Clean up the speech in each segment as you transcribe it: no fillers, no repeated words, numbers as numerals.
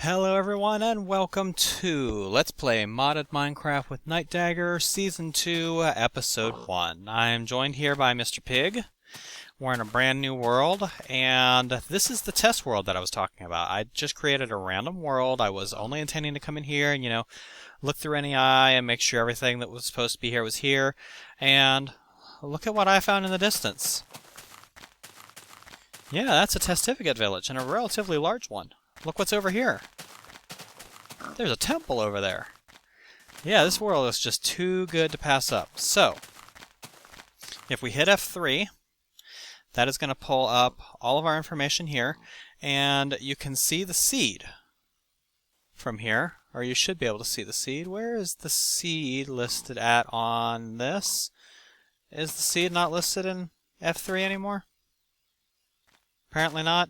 Hello everyone and welcome to Let's Play Modded Minecraft with Nightdagger Season 2, Episode 1. I am joined here by Mr. Pig. We're in a brand new world, and this is the test world that I was talking about. I just created a random world. I was only intending to come in here and, look through any eye and make sure everything that was supposed to be here was here. And look at what I found in the distance. Yeah, that's a testificate village, and a relatively large one. Look what's over here. There's a temple over there. Yeah, this world is just too good to pass up. So, if we hit F3, that is going to pull up all of our information here, and you can see the seed from here, or you should be able to see the seed. Where is the seed listed at on this? Is the seed not listed in F3 anymore? Apparently not.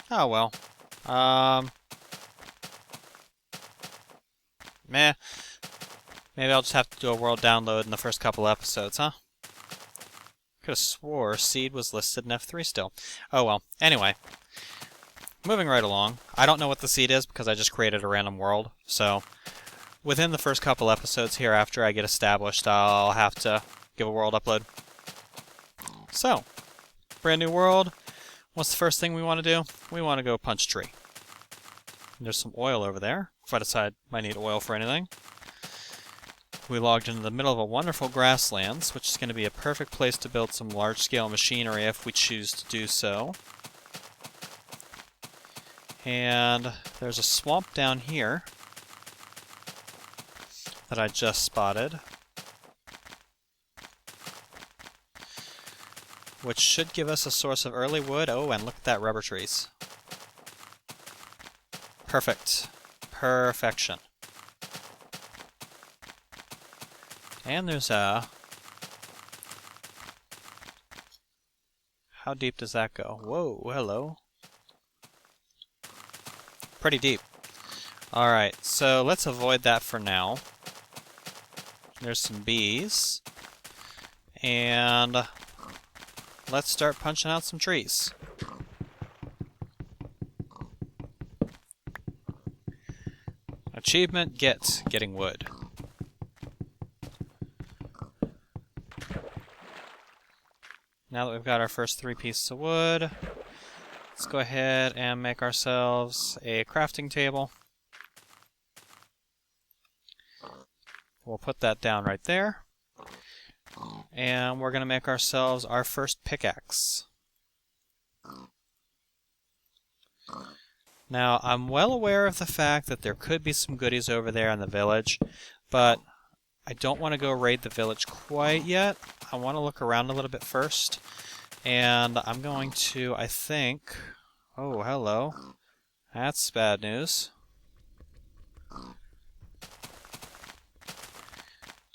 Oh well. Meh. Maybe I'll just have to do a world download in the first couple episodes, huh? Could have swore seed was listed in F3 still. Oh well. Anyway. Moving right along. I don't know what the seed is because I just created a random world. So, within the first couple episodes here after I get established, I'll have to give a world upload. So, brand new world. What's the first thing we want to do? We want to go punch a tree. And there's some oil over there, if I decide I need oil for anything. We logged into the middle of a wonderful grasslands, which is going to be a perfect place to build some large-scale machinery if we choose to do so. And there's a swamp down here that I just spotted, which should give us a source of early wood. Oh, and look at that, rubber trees. Perfect. Perfection. And there's a... How deep does that go? Whoa, hello. Pretty deep. Alright, so let's avoid that for now. There's some bees. And let's start punching out some trees. Achievement, getting wood. Now that we've got our first 3 pieces of wood, let's go ahead and make ourselves a crafting table. We'll put that down right there. And we're going to make ourselves our first pickaxe. Now, I'm well aware of the fact that there could be some goodies over there in the village, but I don't want to go raid the village quite yet. I want to look around a little bit first. And I'm going to, I think... Oh, hello. That's bad news.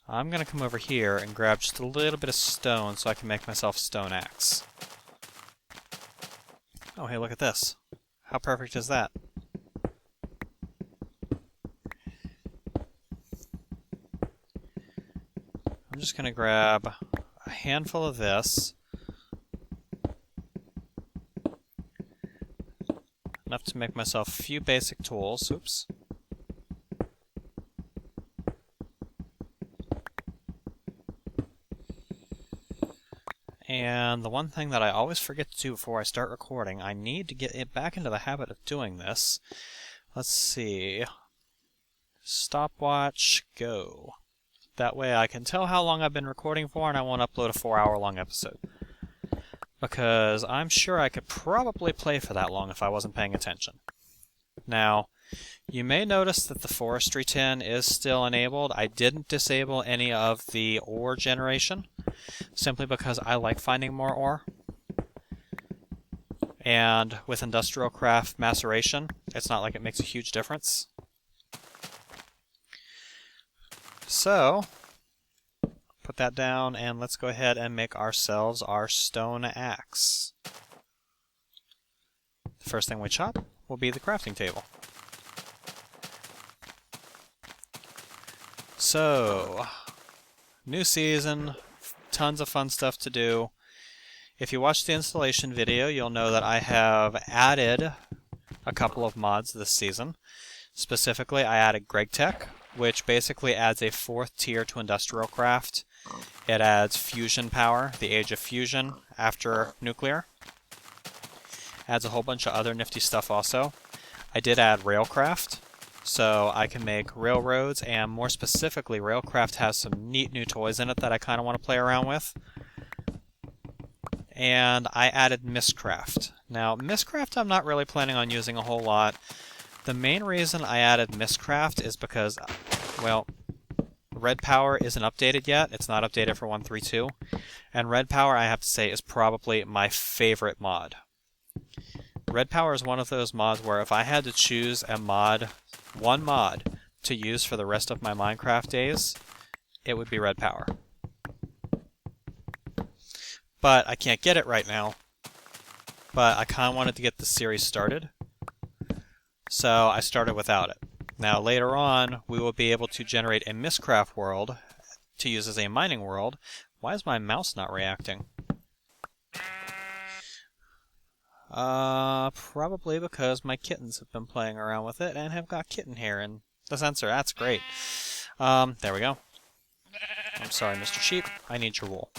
I'm going to come over here and grab just a little bit of stone so I can make myself a stone axe. Oh, hey, look at this. How perfect is that? I'm just going to grab a handful of this. Enough to make myself a few basic tools. Oops. And the one thing that I always forget to do before I start recording, I need to get it back into the habit of doing this. Let's see. Stopwatch, go. That way I can tell how long I've been recording for and I won't upload a 4-hour-long episode. Because I'm sure I could probably play for that long if I wasn't paying attention. Now, you may notice that the forestry tin is still enabled. I didn't disable any of the ore generation, simply because I like finding more ore. And with industrial craft maceration, it's not like it makes a huge difference. So, put that down and let's go ahead and make ourselves our stone axe. The first thing we chop will be the crafting table. So, new season, tons of fun stuff to do. If you watched the installation video, you'll know that I have added a couple of mods this season. Specifically, I added GregTech, which basically adds a 4th tier to industrial craft. It adds fusion power, the age of fusion after nuclear. Adds a whole bunch of other nifty stuff also. I did add railcraft, so I can make railroads, and more specifically, railcraft has some neat new toys in it that I kind of want to play around with. And I added Mistcraft. Now, Mistcraft I'm not really planning on using a whole lot. The main reason I added Mistcraft is because, well, Red Power isn't updated yet. It's not updated for 1.3.2. And Red Power, I have to say, is probably my favorite mod. Red Power is one of those mods where if I had to choose a mod, one mod, to use for the rest of my Minecraft days, it would be Red Power. But I can't get it right now. But I kind of wanted to get the series started. So I started without it. Now later on, we will be able to generate a Mistcraft world to use as a mining world. Why is my mouse not reacting? Probably because my kittens have been playing around with it and have got kitten hair in the sensor. That's great. There we go. I'm sorry, Mr. Sheep. I need your wool.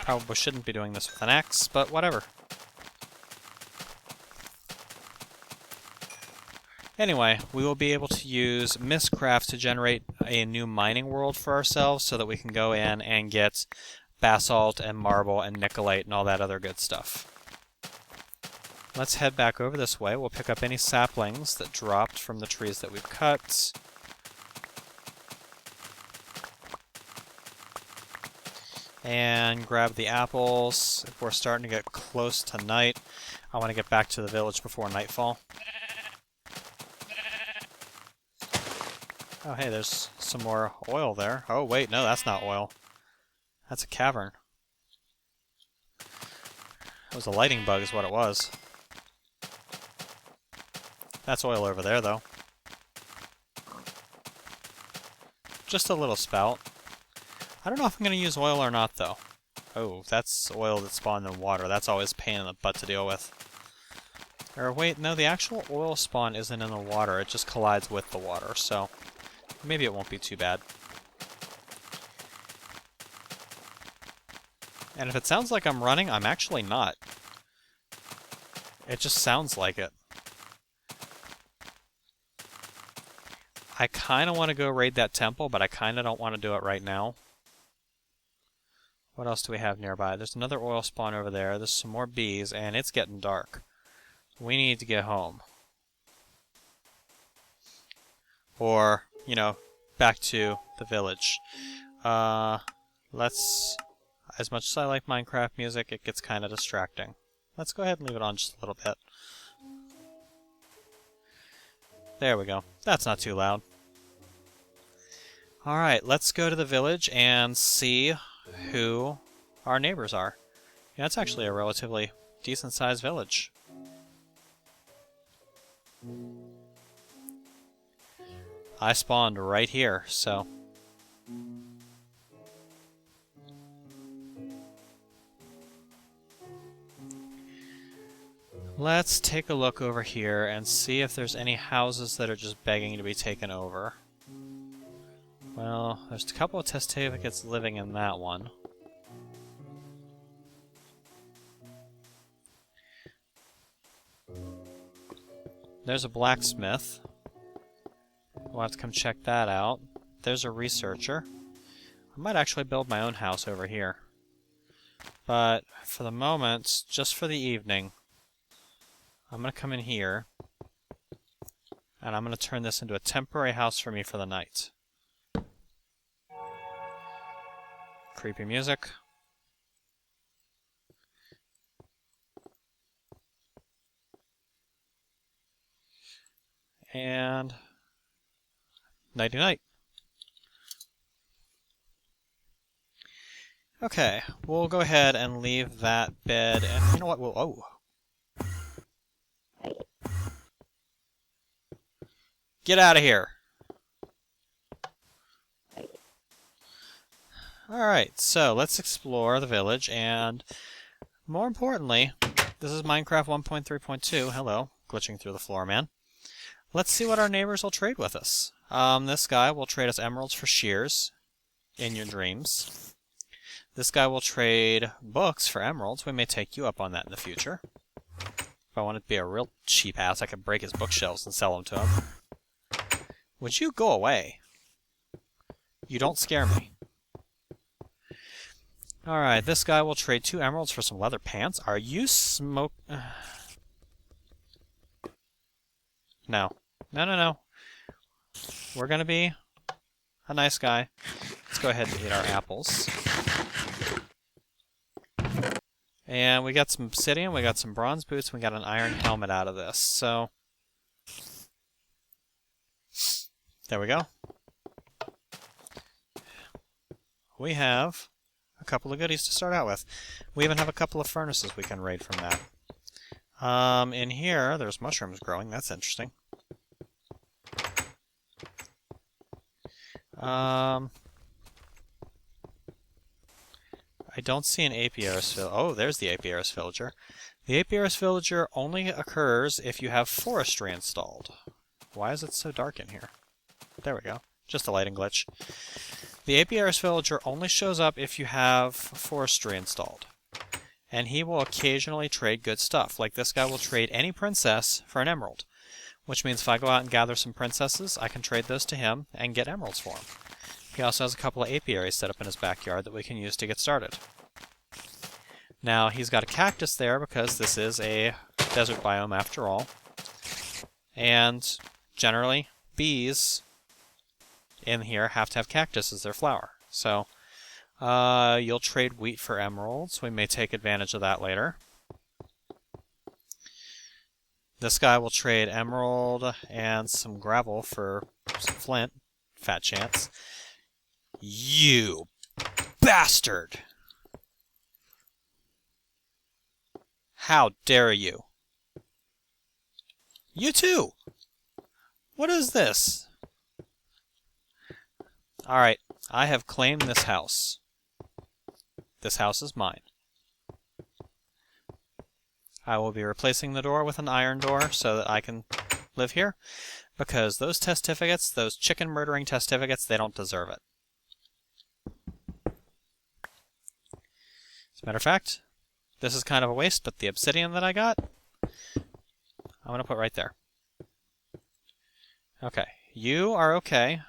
Probably shouldn't be doing this with an axe, but whatever. Anyway, we will be able to use Mistcraft to generate a new mining world for ourselves so that we can go in and get basalt and marble and nickelite and all that other good stuff. Let's head back over this way. We'll pick up any saplings that dropped from the trees that we've cut. And grab the apples. If we're starting to get close to night, I want to get back to the village before nightfall. Oh, hey, there's some more oil there. Oh, wait, no, that's not oil. That's a cavern. It was a lighting bug is what it was. That's oil over there, though. Just a little spout. I don't know if I'm going to use oil or not, though. Oh, that's oil that spawned in water. That's always a pain in the butt to deal with. Or wait, no, the actual oil spawn isn't in the water. It just collides with the water, so maybe it won't be too bad. And if it sounds like I'm running, I'm actually not. It just sounds like it. I kind of want to go raid that temple, but I kind of don't want to do it right now. What else do we have nearby? There's another oil spawn over there. There's some more bees, and it's getting dark. We need to get home. Or, you know, back to the village. Let's... As much as I like Minecraft music, it gets kind of distracting. Let's go ahead and leave it on just a little bit. There we go. That's not too loud. Alright, let's go to the village and see who our neighbors are. Yeah, it's actually a relatively decent-sized village. I spawned right here, so... Let's take a look over here and see if there's any houses that are just begging to be taken over. Well, there's a couple of Testavicates living in that one. There's a blacksmith. We'll have to come check that out. There's a researcher. I might actually build my own house over here. But for the moment, just for the evening, I'm going to come in here, and I'm going to turn this into a temporary house for me for the night. Creepy music. And nighty-night. Okay, we'll go ahead and leave that bed, and you know what, oh. Get out of here! Alright, so let's explore the village, and more importantly, this is Minecraft 1.3.2. Hello, glitching through the floor, man. Let's see what our neighbors will trade with us. This guy will trade us emeralds for shears in your dreams. This guy will trade books for emeralds. We may take you up on that in the future. If I wanted to be a real cheap ass, I could break his bookshelves and sell them to him. Would you go away? You don't scare me. Alright, this guy will trade 2 emeralds for some leather pants. Are you smoke... No. No. We're gonna be a nice guy. Let's go ahead and eat our apples. And we got some obsidian, we got some bronze boots, we got an iron helmet out of this. So, there we go. We have a couple of goodies to start out with. We even have a couple of furnaces we can raid from that. In here, there's mushrooms growing. That's interesting. I don't see an apiarist villager. Oh, there's the apiarist villager. The apiarist villager only occurs if you have forestry installed. Why is it so dark in here? There we go. Just a lighting glitch. The apiarist villager only shows up if you have forestry installed. And he will occasionally trade good stuff. Like this guy will trade any princess for an emerald. Which means if I go out and gather some princesses, I can trade those to him and get emeralds for him. He also has a couple of apiaries set up in his backyard that we can use to get started. Now, he's got a cactus there because this is a desert biome after all. And generally, bees in here have to have cactus as their flower. So, you'll trade wheat for emeralds. We may take advantage of that later. This guy will trade emerald and some gravel for some flint. Fat chance. You bastard! How dare you? You too! What is this? Alright, I have claimed this house. This house is mine. I will be replacing the door with an iron door so that I can live here. Because those testificates, those chicken murdering testificates, they don't deserve it. As a matter of fact, this is kind of a waste, but the obsidian that I got, I'm going to put right there. Okay, you are okay.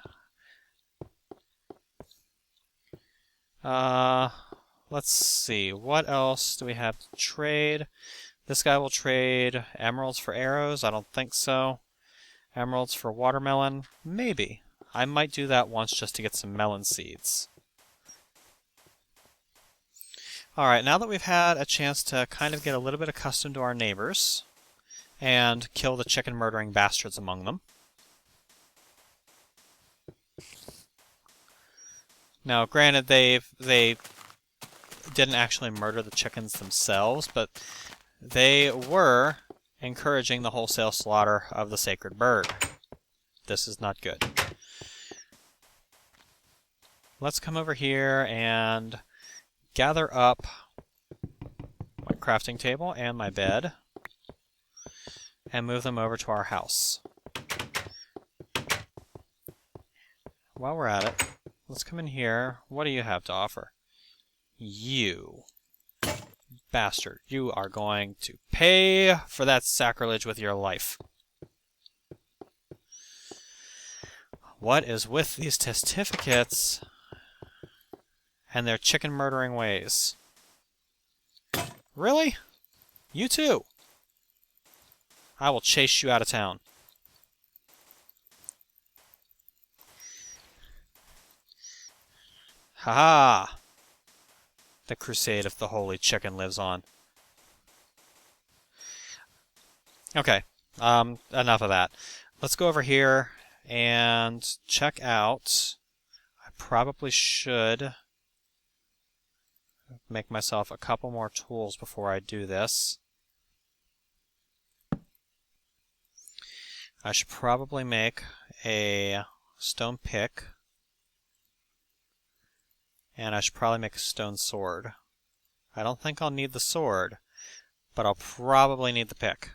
Let's see, what else do we have to trade? This guy will trade emeralds for arrows. I don't think so. Emeralds for watermelon. Maybe. I might do that once just to get some melon seeds. Alright, now that we've had a chance to kind of get a little bit accustomed to our neighbors and kill the chicken murdering bastards among them. Now, granted, they didn't actually murder the chickens themselves, but they were encouraging the wholesale slaughter of the sacred bird. This is not good. Let's come over here and gather up my crafting table and my bed and move them over to our house. While we're at it, let's come in here. What do you have to offer? You bastard, you are going to pay for that sacrilege with your life. What is with these testificates and their chicken murdering ways? Really? You too? I will chase you out of town. Ha-ha! The crusade of the holy chicken lives on. Okay, enough of that. Let's go over here and check out. I probably should make myself a couple more tools before I do this. I should probably make a stone pick And I should probably make a stone sword. I don't think I'll need the sword, but I'll probably need the pick.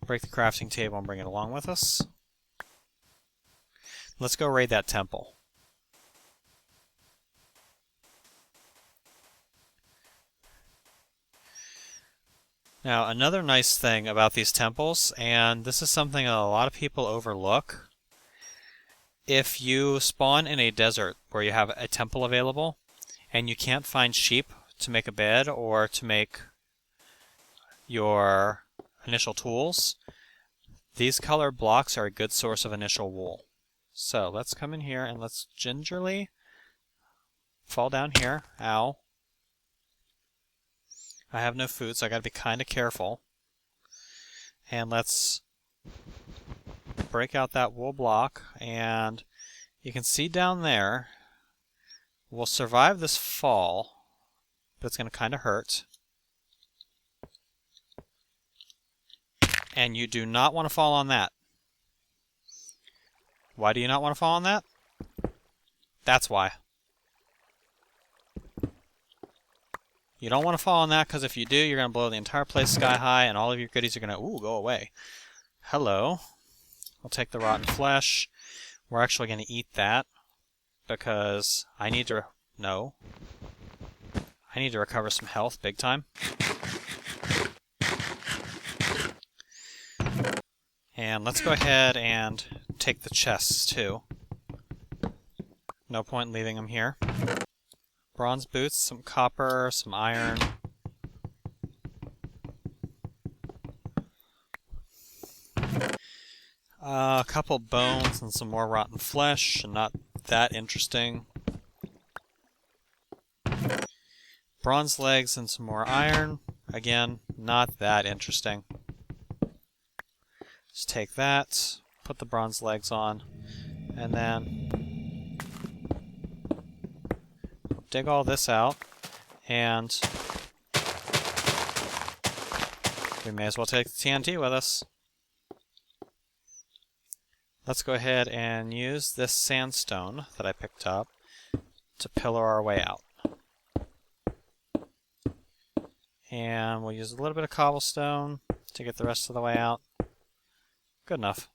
Break the crafting table and bring it along with us. Let's go raid that temple. Now, another nice thing about these temples, and this is something that a lot of people overlook, if you spawn in a desert where you have a temple available, and you can't find sheep to make a bed or to make your initial tools, these colored blocks are a good source of initial wool. So let's come in here and let's gingerly fall down here. Ow. I have no food, so I gotta be kind of careful. And let's break out that wool block, and you can see down there, we'll survive this fall, but it's gonna kind of hurt. And you do not want to fall on that. Why do you not want to fall on that? That's why. You don't want to fall on that, because if you do, you're going to blow the entire place sky high, and all of your goodies are going to, go away. Hello. I'll take the rotten flesh. We're actually going to eat that, because I need to... No. I need to recover some health big time. And let's go ahead and take the chests, too. No point leaving them here. Bronze boots, some copper, some iron. A couple bones and some more rotten flesh, and not that interesting. Bronze legs and some more iron. Again, not that interesting. Just take that, put the bronze legs on, and then dig all this out, and we may as well take the TNT with us. Let's go ahead and use this sandstone that I picked up to pillar our way out. And we'll use a little bit of cobblestone to get the rest of the way out. Good enough.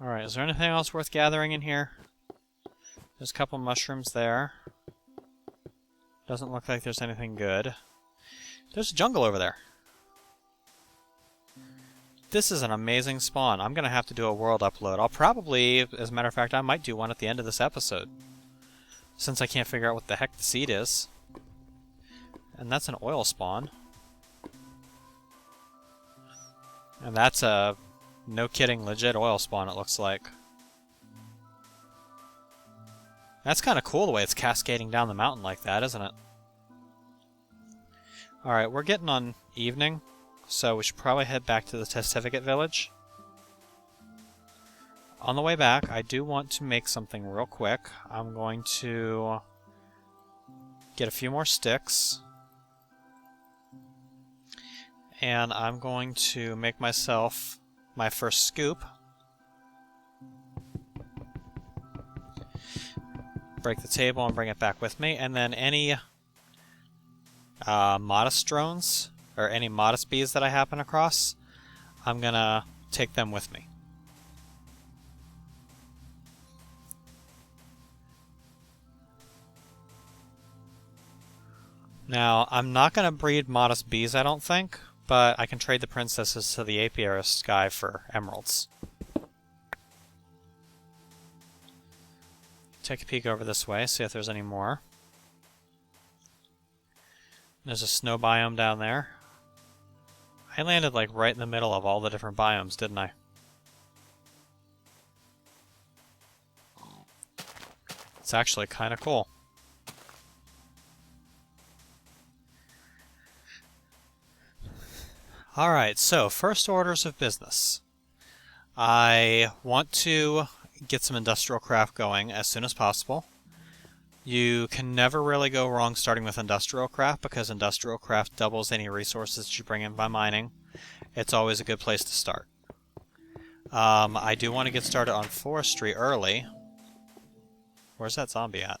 Alright, is there anything else worth gathering in here? There's a couple mushrooms there. Doesn't look like there's anything good. There's a jungle over there. This is an amazing spawn. I'm going to have to do a world upload. I'll probably, as a matter of fact, I might do one at the end of this episode, since I can't figure out what the heck the seed is. And that's an oil spawn. And that's a, no kidding, legit oil spawn, it looks like. That's kind of cool the way it's cascading down the mountain like that, isn't it? Alright, we're getting on evening, so we should probably head back to the Testificate village. On the way back, I do want to make something real quick. I'm going to get a few more sticks. And I'm going to make myself my first scoop. Break the table and bring it back with me. And then any modest drones, or any modest bees that I happen across, I'm going to take them with me. Now, I'm not going to breed modest bees, I don't think. But I can trade the princesses to the apiarist guy for emeralds. Take a peek over this way, see if there's any more. There's a snow biome down there. I landed like right in the middle of all the different biomes, didn't I? It's actually kind of cool. Alright, so first orders of business. I want to get some industrial craft going as soon as possible. You can never really go wrong starting with industrial craft, because industrial craft doubles any resources you bring in by mining. It's always a good place to start. I do want to get started on forestry early, Where's that zombie at?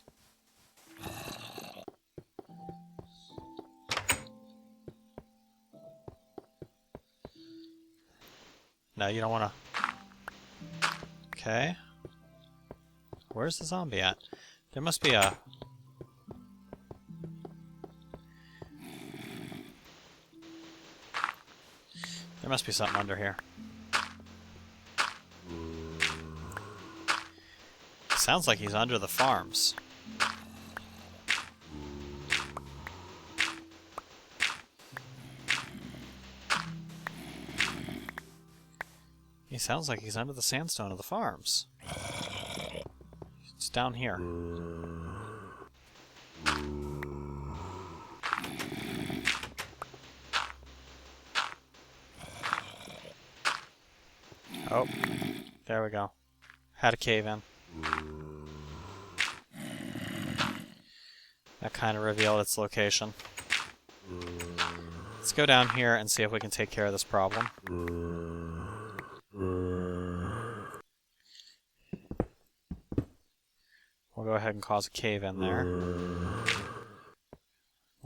No, you don't want to... Okay. Where's the zombie at? There must be a... There must be something under here. Sounds like he's under the farms. He sounds like he's under the sandstone of the farms. It's down here. Oh, there we go. Had a cave in. That kind of revealed its location. Let's go down here and see if we can take care of this problem. We'll go ahead and cause a cave in there. We'll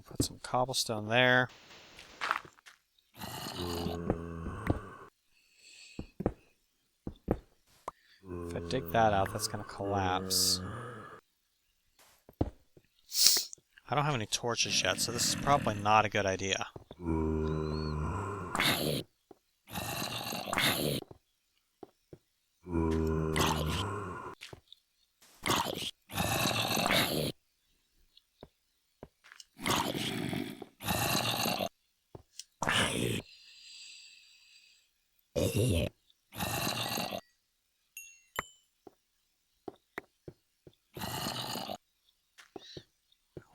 put some cobblestone there. If I dig that out, that's going to collapse. I don't have any torches yet, so this is probably not a good idea.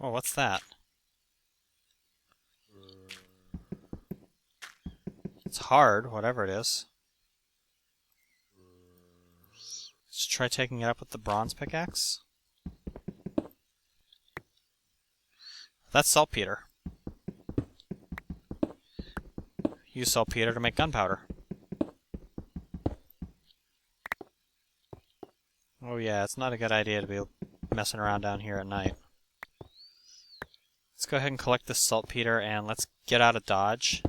Oh, what's that? It's hard, whatever it is. Let's try taking it up with the bronze pickaxe. That's saltpeter. Use saltpeter to make gunpowder. Oh yeah, it's not a good idea to be messing around down here at night. Let's go ahead and collect this saltpeter and let's get out of Dodge.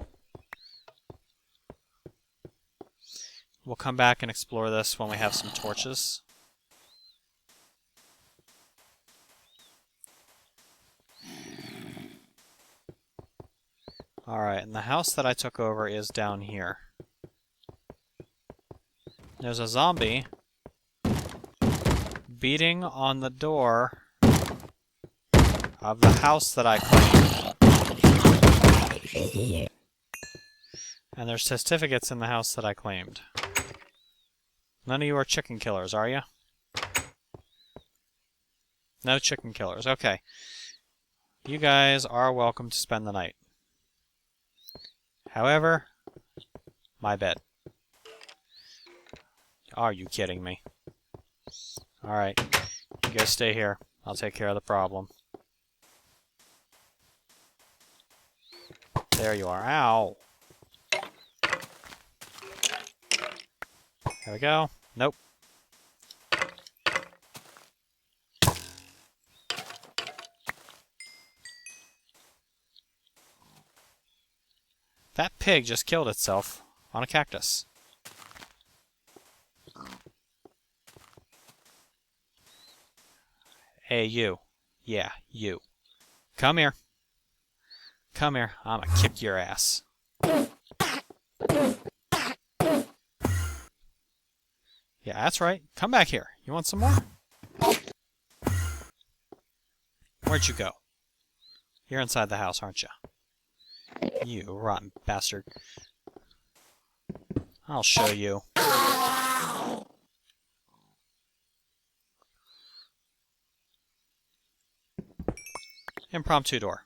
We'll come back and explore this when we have some torches. Alright, and the house that I took over is down here. There's a zombie beating on the door of the house that I claimed. And there's certificates in the house that I claimed. None of you are chicken killers, are you? No chicken killers. Okay. You guys are welcome to spend the night. However, my bed. Are you kidding me? Alright. You guys stay here. I'll take care of the problem. There you are. Ow! There we go. Nope. That pig just killed itself on a cactus. Hey, you. Yeah, you. Come here. Come here. I'm gonna kick your ass. Yeah, that's right. Come back here. You want some more? Where'd you go? You're inside the house, aren't you? You rotten bastard. I'll show you. Impromptu door.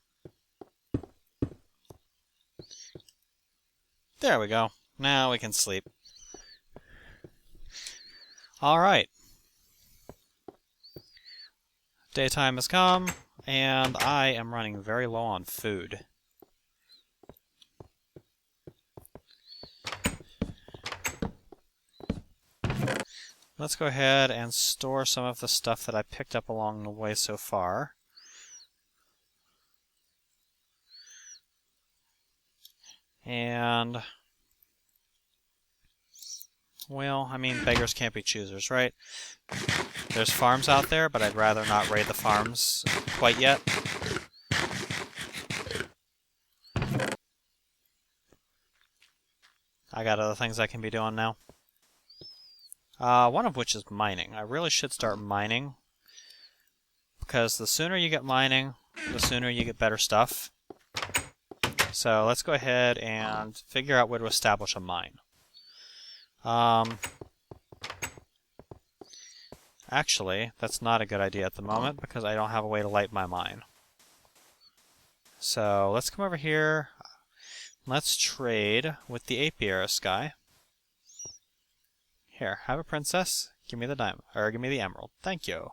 There we go. Now we can sleep. Alright. Daytime has come, and I am running very low on food. Let's go ahead and store some of the stuff that I picked up along the way so far. And, well, I mean, beggars can't be choosers, right? There's farms out there, but I'd rather not raid the farms quite yet. I got other things I can be doing now. One of which is mining. I really should start mining, because the sooner you get mining, the sooner you get better stuff. So let's go ahead and figure out where to establish a mine. Actually, that's not a good idea at the moment, because I don't have a way to light my mine. So let's come over here. Let's trade with the apiarist guy. Here, have a princess. Give me the diamond, or give me the emerald. Thank you.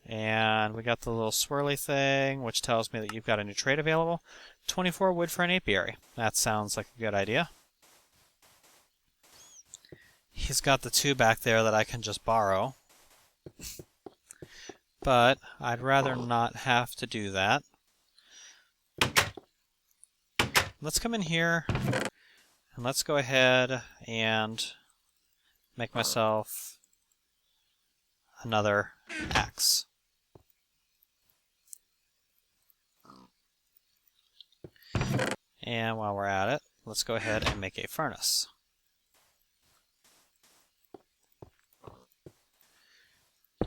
And we got the little swirly thing, which tells me that you've got a new trade available. 24 wood for an apiary. That sounds like a good idea. He's got the 2 back there that I can just borrow. But I'd rather not have to do that. Let's come in here, and let's go ahead and make myself another axe. And while we're at it, let's go ahead and make a furnace.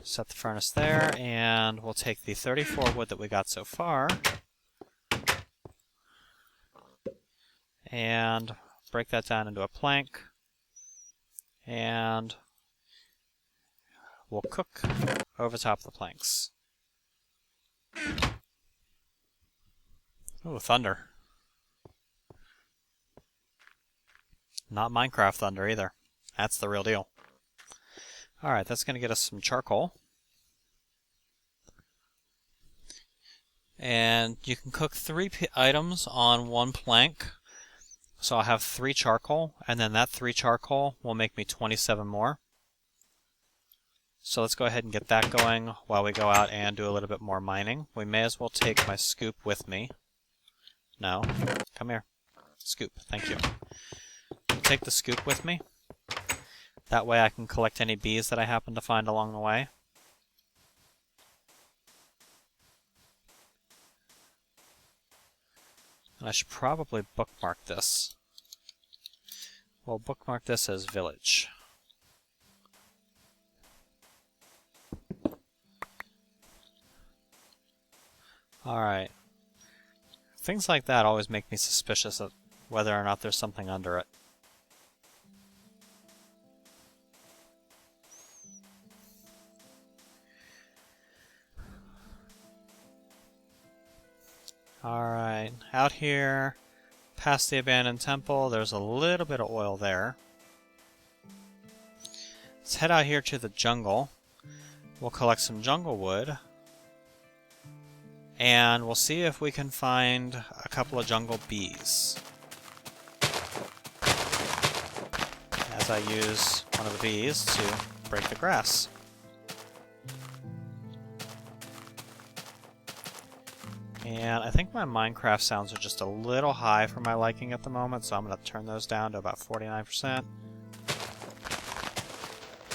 Set the furnace there, and we'll take the 34 wood that we got so far and break that down into a plank, and we'll cook over top of the planks. Ooh, thunder. Not Minecraft thunder either. That's the real deal. Alright, that's going to get us some charcoal. And you can cook 3 items on 1 plank. So I'll have 3 charcoal, and then that 3 charcoal will make me 27 more. So let's go ahead and get that going while we go out and do a little bit more mining. We may as well take my scoop with me. No, come here. Scoop, thank you. I'll take the scoop with me. That way I can collect any bees that I happen to find along the way. And I should probably bookmark this. We'll bookmark this as village. Alright. Things like that always make me suspicious of whether or not there's something under it. Alright, out here, past the abandoned temple, there's a little bit of oil there. Let's head out here to the jungle. We'll collect some jungle wood. And we'll see if we can find a couple of jungle bees. As I use one of the bees to break the grass. And I think my Minecraft sounds are just a little high for my liking at the moment, so I'm going to turn those down to about 49%.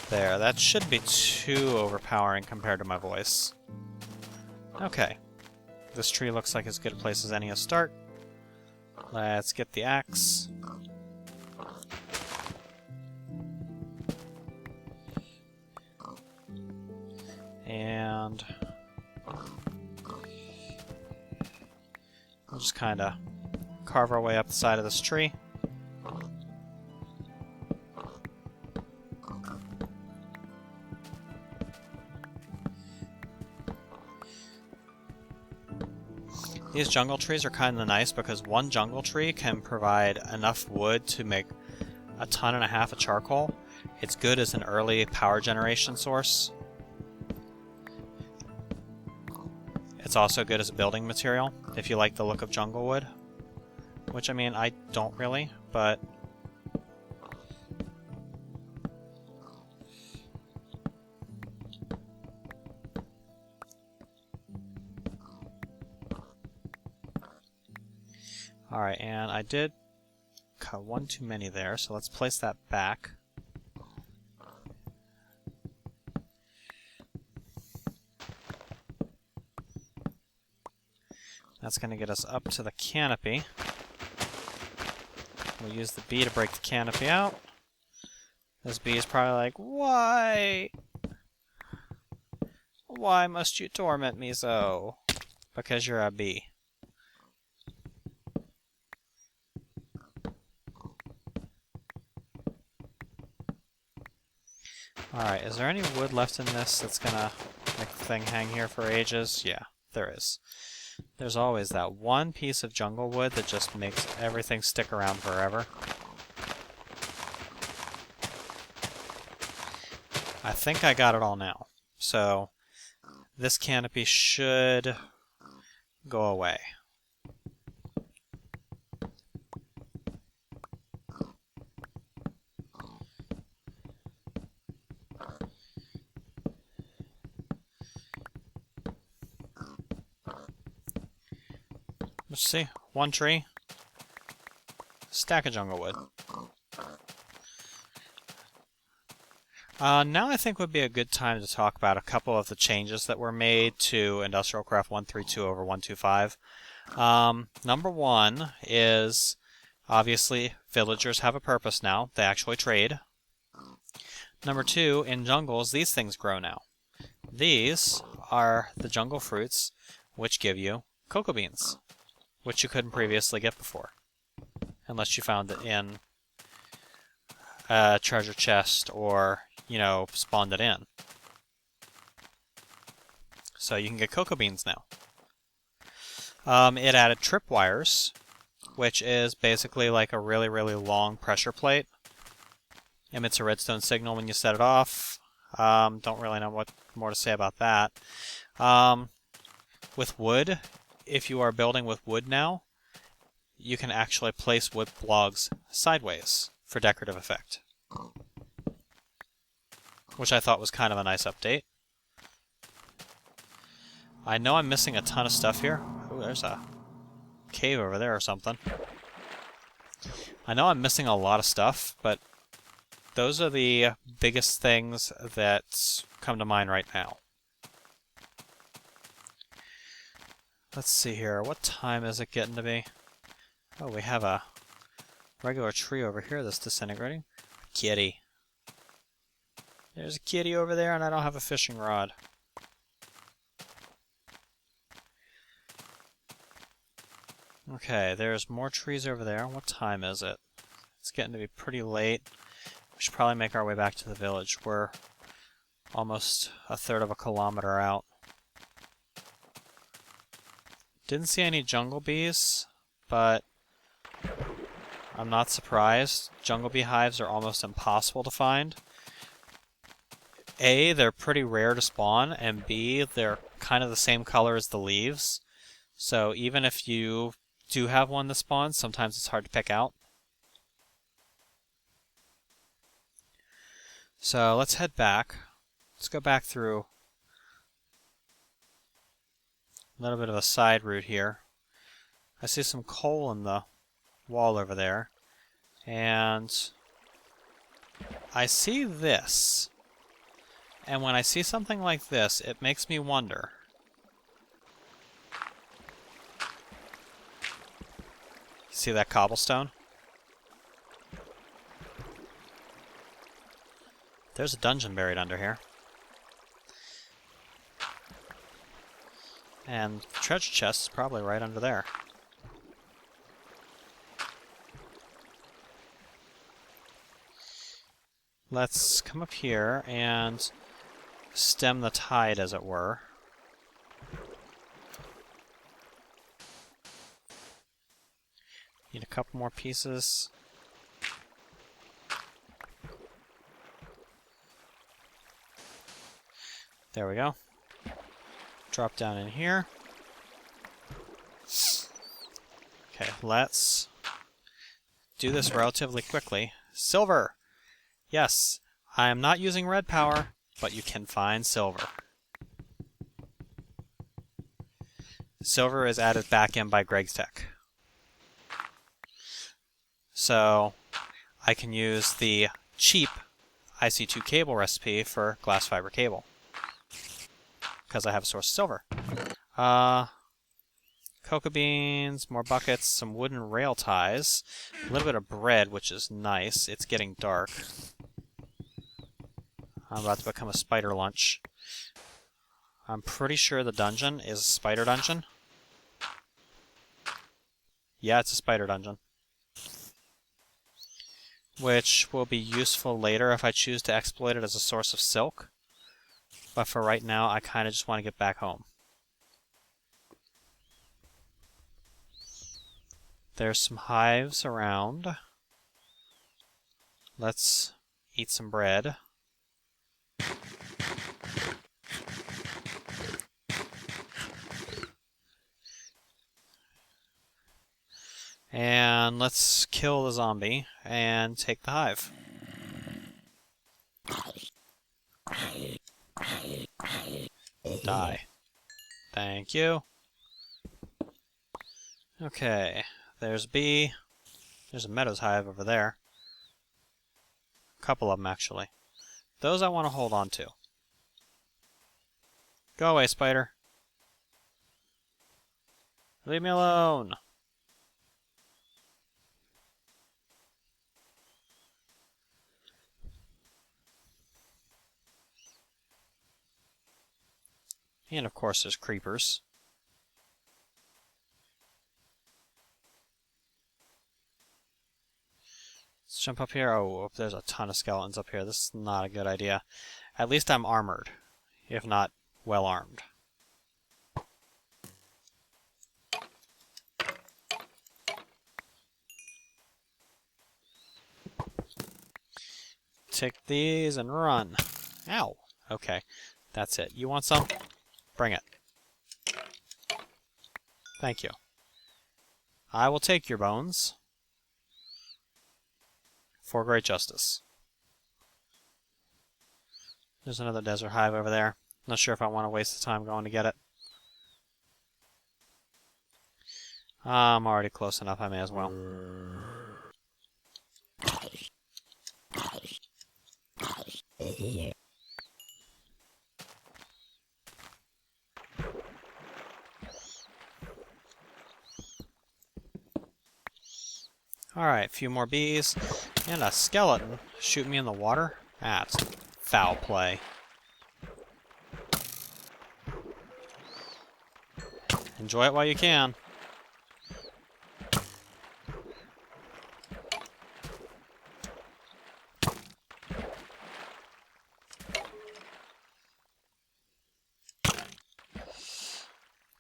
There, that shouldn't be too overpowering compared to my voice. Okay. This tree looks like as good a place as any to start. Let's get the axe. And we'll just kind of carve our way up the side of this tree. These jungle trees are kind of nice because one jungle tree can provide enough wood to make a ton and a half of charcoal. It's good as an early power generation source. It's also good as a building material, if you like the look of jungle wood. Which, I mean, I don't really, but Alright, and I did cut one too many there, so let's place that back. That's going to get us up to the canopy. We'll use the bee to break the canopy out. This bee is probably like, why? Why must you torment me so? Because you're a bee. Alright, is there any wood left in this that's gonna make the thing hang here for ages? Yeah, there is. There's always that one piece of jungle wood that just makes everything stick around forever. I think I got it all now. So, this canopy should go away. Let's see. One tree. Stack of jungle wood. Now I think would be a good time to talk about a couple of the changes that were made to Industrial Craft 132 over 125. Number one is, obviously, villagers have a purpose now. They actually trade. Number two, in jungles, these things grow now. These are the jungle fruits, which give you cocoa beans, which you couldn't previously get before, unless you found it in a treasure chest or, you know, spawned it in. So you can get cocoa beans now. It added tripwires, which is basically like a really, really long pressure plate. Emits a redstone signal when you set it off. Don't really know what more to say about that. With wood, if you are building with wood now, you can actually place wood logs sideways for decorative effect, which I thought was kind of a nice update. I know I'm missing a ton of stuff here. Ooh, there's a cave over there or something. I know I'm missing a lot of stuff, but those are the biggest things that come to mind right now. Let's see here. What time is it getting to be? Oh, we have a regular tree over here that's disintegrating. Kitty. There's a kitty over there, and I don't have a fishing rod. Okay, there's more trees over there. What time is it? It's getting to be pretty late. We should probably make our way back to the village. We're almost a third of a kilometer out. Didn't see any jungle bees, but I'm not surprised. Jungle bee hives are almost impossible to find. A, they're pretty rare to spawn, and B, they're kind of the same color as the leaves. So even if you do have one that spawns, sometimes it's hard to pick out. So let's head back. Let's go back through a little bit of a side route here. I see some coal in the wall over there. And I see this. And when I see something like this, it makes me wonder. See that cobblestone? There's a dungeon buried under here. And the treasure chest is probably right under there. Let's come up here and stem the tide, as it were. Need a couple more pieces. There we go. Drop down in here. Okay, let's do this relatively quickly. Silver! Yes, I am not using red power, but you can find silver. Silver is added back in by Greg's Tech. So I can use the cheap IC2 cable recipe for glass fiber cable, because I have a source of silver. Cocoa beans, more buckets, some wooden rail ties, a little bit of bread, which is nice. It's getting dark. I'm about to become a spider lunch. I'm pretty sure the dungeon is a spider dungeon. Yeah, it's a spider dungeon. Which will be useful later if I choose to exploit it as a source of silk. But for right now, I kind of just want to get back home. There's some hives around. Let's eat some bread. And let's kill the zombie and take the hive. Die. Thank you. Okay, there's bee. There's a meadows hive over there. A couple of them, actually. Those I want to hold on to. Go away, spider. Leave me alone. And of course there's creepers. Let's jump up here. Oh, there's a ton of skeletons up here. This is not a good idea. At least I'm armored, if not well armed. Take these and run. Ow. Okay, that's it. You want some? Bring it. Thank you. I will take your bones for great justice. There's another desert hive over there. Not sure if I want to waste the time going to get it. I'm already close enough, I may as well. Alright, a few more bees. And a skeleton shoot me in the water? That's foul play. Enjoy it while you can.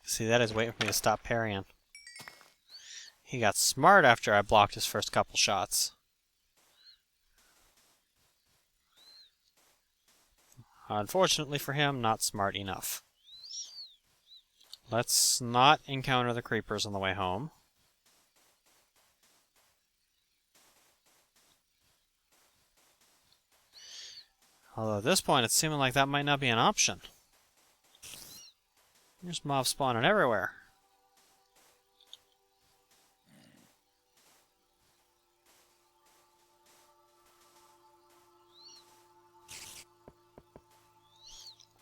See, that is waiting for me to stop parrying. He got smart after I blocked his first couple shots. Unfortunately for him, not smart enough. Let's not encounter the creepers on the way home. Although at this point, it's seeming like that might not be an option. There's mobs spawning everywhere.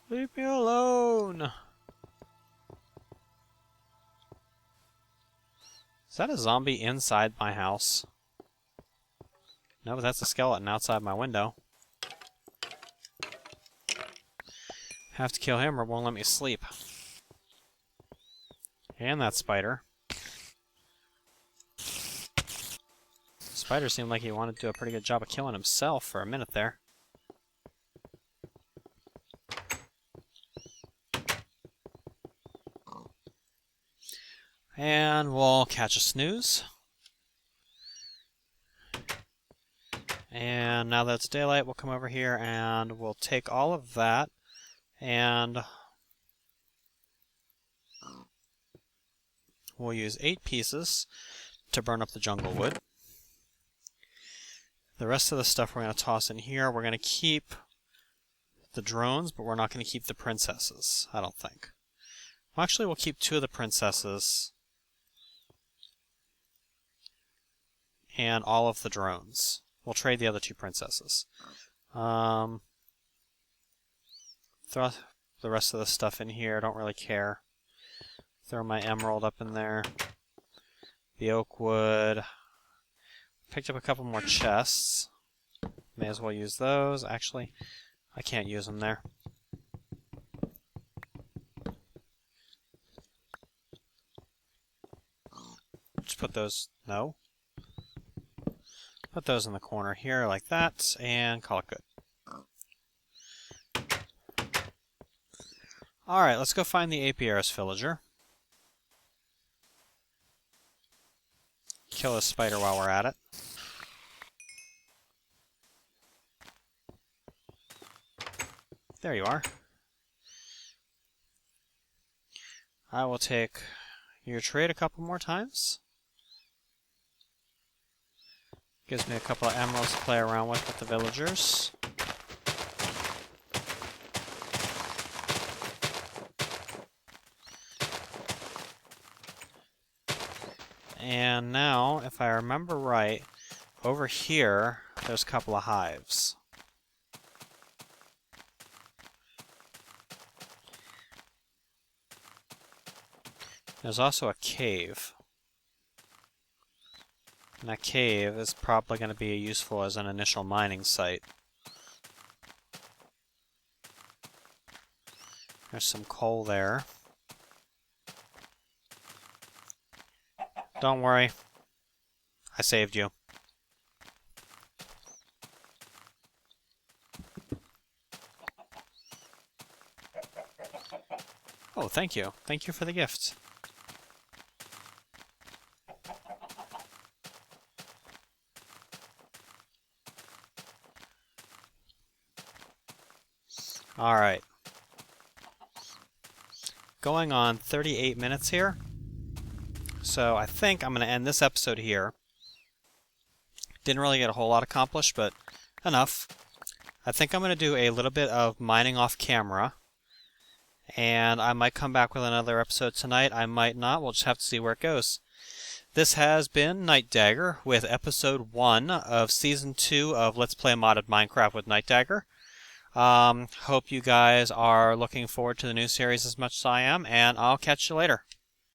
Leave me alone! Is that a zombie inside my house? No, but that's a skeleton outside my window. Have to kill him or it won't let me sleep. And that spider. Spider seemed like he wanted to do a pretty good job of killing himself for a minute there. And we'll catch a snooze. And now that it's daylight, we'll come over here and we'll take all of that and we'll use 8 pieces to burn up the jungle wood. The rest of the stuff we're going to toss in here. We're going to keep the drones, but we're not going to keep the princesses, I don't think. Well, actually, we'll keep 2 of the princesses. and all of the drones. We'll trade the other 2 princesses. Throw the rest of the stuff in here. Don't really care. Throw my emerald up in there. The oak wood. Picked up a couple more chests. May as well use those. Actually, I can't use them there. Just put those... No. Put those in the corner here like that, and call it good. Alright, let's go find the apiarist villager. Kill a spider while we're at it. There you are. I will take your trade a couple more times. Gives me a couple of emeralds to play around with the villagers. And now, if I remember right, over here, there's a couple of hives. There's also a cave. And that cave is probably going to be useful as an initial mining site. There's some coal there. Don't worry. I saved you. Oh, thank you. Thank you for the gift. Alright. Going on 38 minutes here. So I think I'm going to end this episode here. Didn't really get a whole lot accomplished, but enough. I think I'm going to do a little bit of mining off camera. And I might come back with another episode tonight. I might not. We'll just have to see where it goes. This has been Nightdagger with episode 1 of season 2 of Let's Play Modded Minecraft with Nightdagger. Hope you guys are looking forward to the new series as much as I am, and I'll catch you later.